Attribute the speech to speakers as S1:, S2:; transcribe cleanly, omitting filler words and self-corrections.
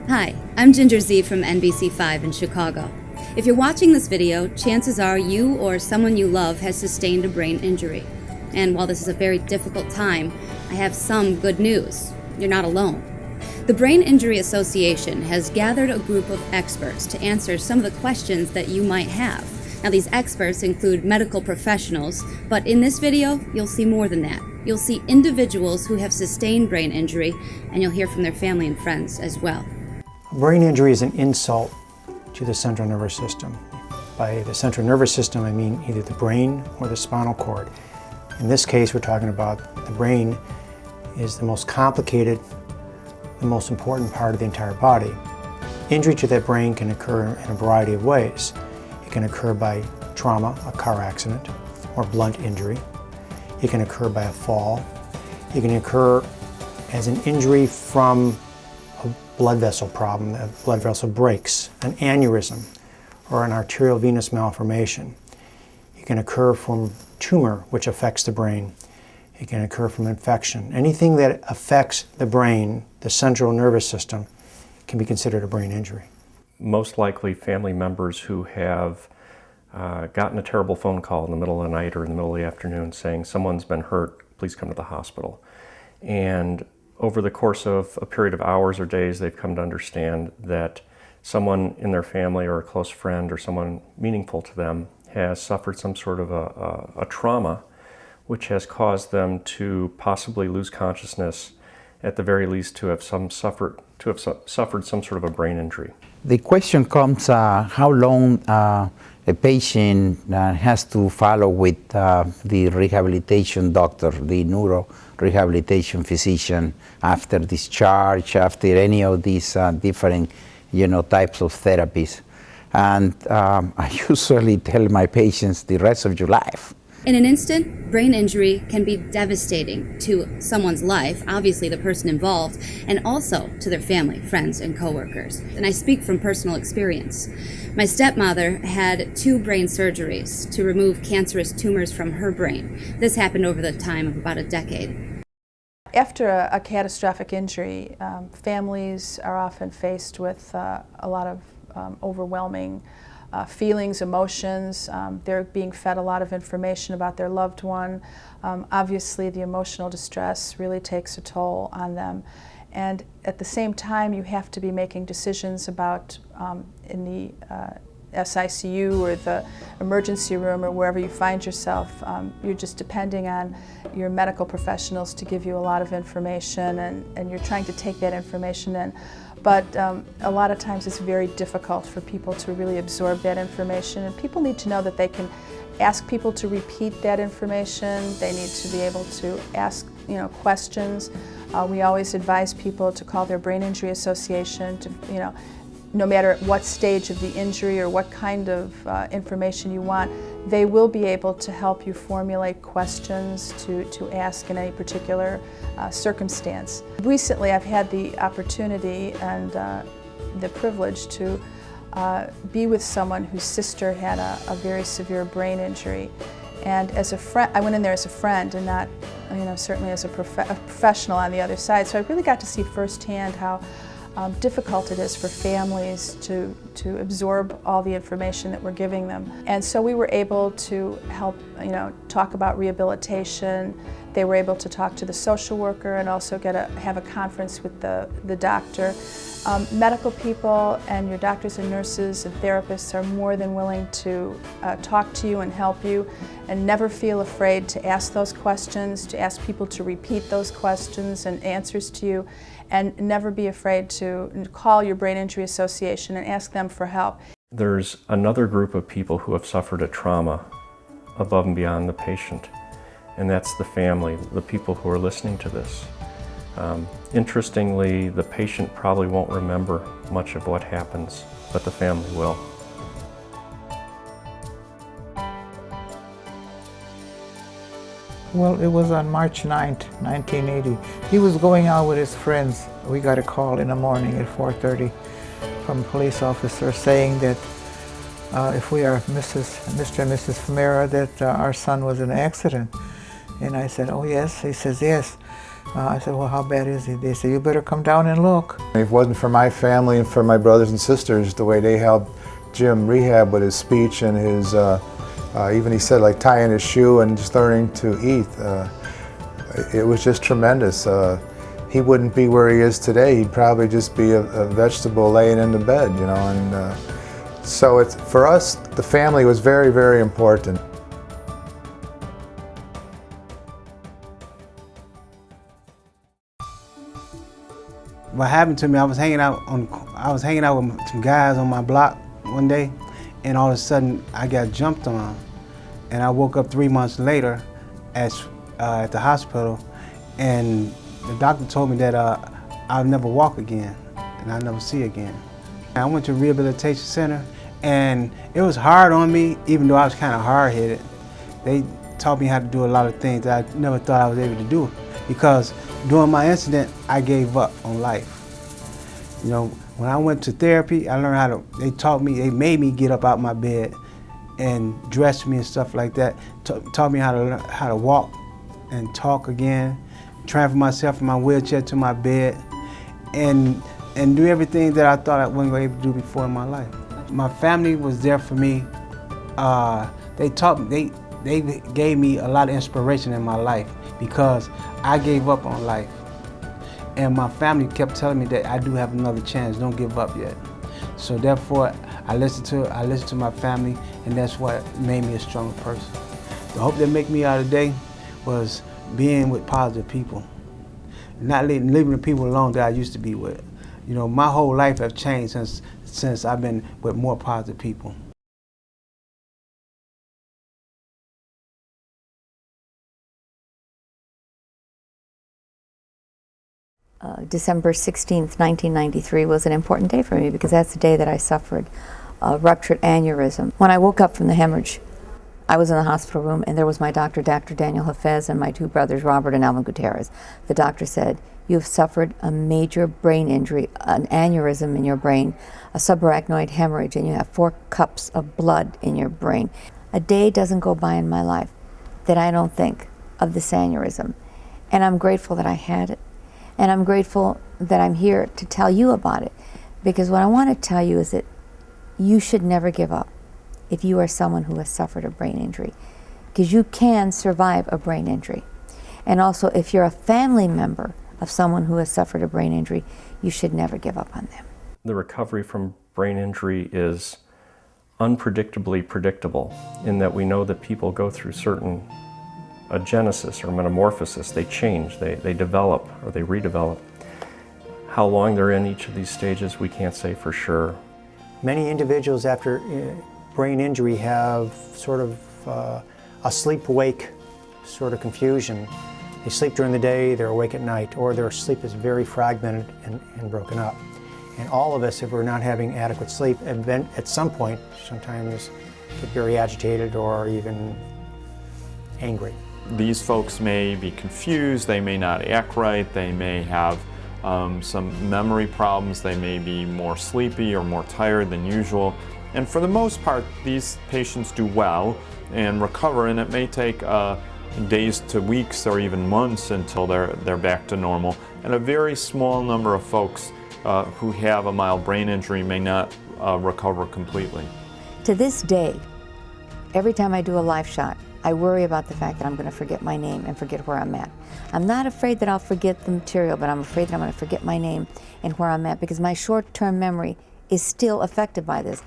S1: Hi, I'm Ginger Z from NBC5 in Chicago. If you're watching this video, chances are you or someone you love has sustained a brain injury. And while this is a very difficult time, I have some good news. You're not alone. The Brain Injury Association has gathered a group of experts to answer some of the questions that you might have. Now, these experts include medical professionals, but in this video, you'll see more than that. You'll see individuals who have sustained brain injury, and you'll hear from their family and friends as well.
S2: Brain injury is an insult to the central nervous system. By the central nervous system, I mean either the brain or the spinal cord. In this case, we're talking about the brain is the most complicated, the most important part of the entire body. Injury to that brain can occur in a variety of ways. It can occur by trauma, a car accident, or blunt injury. It can occur by a fall. It can occur as an injury from a blood vessel problem, a blood vessel breaks, an aneurysm, or an arterial venous malformation. It can occur from tumor, which affects the brain. It can occur from infection. Anything that affects the brain, the central nervous system, can be considered a brain injury.
S3: Most likely family members who have gotten a terrible phone call in the middle of the night or in the middle of the afternoon saying someone's been hurt, please come to the hospital. And over the course of a period of hours or days, they've come to understand that someone in their family or a close friend or someone meaningful to them has suffered some sort of a trauma, which has caused them to possibly lose consciousness, at the very least to have suffered some sort of a brain injury.
S4: The question comes, how long a patient has to follow with the rehabilitation doctor, the neuro rehabilitation physician, after discharge, after any of these different, types of therapies. And I usually tell my patients the rest of your life.
S1: In an instant, brain injury can be devastating to someone's life, obviously the person involved, and also to their family, friends, and coworkers. And I speak from personal experience. My stepmother had 2 brain surgeries to remove cancerous tumors from her brain. This happened over the time of about a decade.
S5: After a catastrophic injury, families are often faced with a lot of overwhelming feelings, emotions. They're being fed a lot of information about their loved one. Obviously, the emotional distress really takes a toll on them. And at the same time, you have to be making decisions about, in the SICU or the emergency room or wherever you find yourself, you're just depending on your medical professionals to give you a lot of information, and you're trying to take that information in. But a lot of times it's very difficult for people to really absorb that information, and people need to know that they can ask people to repeat that information. They need to be able to ask questions. We always advise people to call their Brain Injury Association to, no matter what stage of the injury or what kind of information you want, they will be able to help you formulate questions to ask in any particular circumstance. Recently, I've had the opportunity and the privilege to be with someone whose sister had a very severe brain injury. And as a friend, I went in there as a friend and not, certainly as a professional on the other side. So I really got to see firsthand how difficult it is for families to absorb all the information that we're giving them. And so we were able to help, talk about rehabilitation. They were able to talk to the social worker and also have a conference with the doctor. Medical people and your doctors and nurses and therapists are more than willing to talk to you and help you, and never feel afraid to ask those questions, to ask people to repeat those questions and answers to you, and never be afraid to call your Brain Injury Association and ask them for help.
S3: There's another group of people who have suffered a trauma above and beyond the patient, and that's the family, the people who are listening to this. Interestingly, the patient probably won't remember much of what happens, but the family will.
S6: Well, it was on March 9th, 1980. He was going out with his friends. We got a call in the morning at 4:30 from a police officer saying that if we are Mr. and Mrs. Famera, that our son was in an accident. And I said, oh yes? He says, yes. I said, well, how bad is he? They said, you better come down and look.
S7: If it wasn't for my family and for my brothers and sisters, the way they helped Jim rehab with his speech and his, even he said like tying his shoe and just learning to eat, it was just tremendous. He wouldn't be where he is today. He'd probably just be a vegetable laying in the bed, you know. And so for us, the family was very, very important.
S8: What happened to me, I was hanging out with some guys on my block one day, and all of a sudden I got jumped on, and I woke up 3 months later at the hospital, and the doctor told me that I'll never walk again and I'll never see again. I went to a rehabilitation center, and it was hard on me, even though I was kind of hard-headed. They taught me how to do a lot of things that I never thought I was able to do, because during my incident, I gave up on life. You know, when I went to therapy, I learned how to, they made me get up out my bed and dress me and stuff like that. Taught me how to walk and talk again, transfer myself from my wheelchair to my bed, and do everything that I thought I wasn't able to do before in my life. My family was there for me. They gave me a lot of inspiration in my life, because I gave up on life. And my family kept telling me that I do have another chance, don't give up yet. So therefore, I listened to my family, and that's what made me a stronger person. The hope that made me out today was being with positive people, not leaving the people alone that I used to be with. You know, my whole life has changed since I've been with more positive people.
S9: December 16th, 1993 was an important day for me, because that's the day that I suffered a ruptured aneurysm. When I woke up from the hemorrhage, I was in the hospital room, and there was my doctor, Dr. Daniel Hafez, and my two brothers, Robert and Alvin Gutierrez. The doctor said, you have suffered a major brain injury, an aneurysm in your brain, a subarachnoid hemorrhage, and you have 4 cups of blood in your brain. A day doesn't go by in my life that I don't think of this aneurysm. And I'm grateful that I had it. And I'm grateful that I'm here to tell you about it, because what I want to tell you is that you should never give up if you are someone who has suffered a brain injury, because you can survive a brain injury. And also, if you're a family member of someone who has suffered a brain injury, you should never give up on them.
S3: The recovery from brain injury is unpredictably predictable, in that we know that people go through a genesis or metamorphosis. They change, they develop, or they redevelop. How long they're in each of these stages, we can't say for sure.
S2: Many individuals after brain injury have sort of a sleep-wake sort of confusion. They sleep during the day, they're awake at night, or their sleep is very fragmented and broken up. And all of us, if we're not having adequate sleep, at some point, sometimes get very agitated or even angry.
S10: These folks may be confused, they may not act right, they may have some memory problems, they may be more sleepy or more tired than usual. And for the most part, these patients do well and recover, and it may take days to weeks or even months until they're back to normal. And a very small number of folks who have a mild brain injury may not recover completely.
S9: To this day, every time I do a live shot, I worry about the fact that I'm going to forget my name and forget where I'm at. I'm not afraid that I'll forget the material, but I'm afraid that I'm going to forget my name and where I'm at, because my short-term memory is still affected by this.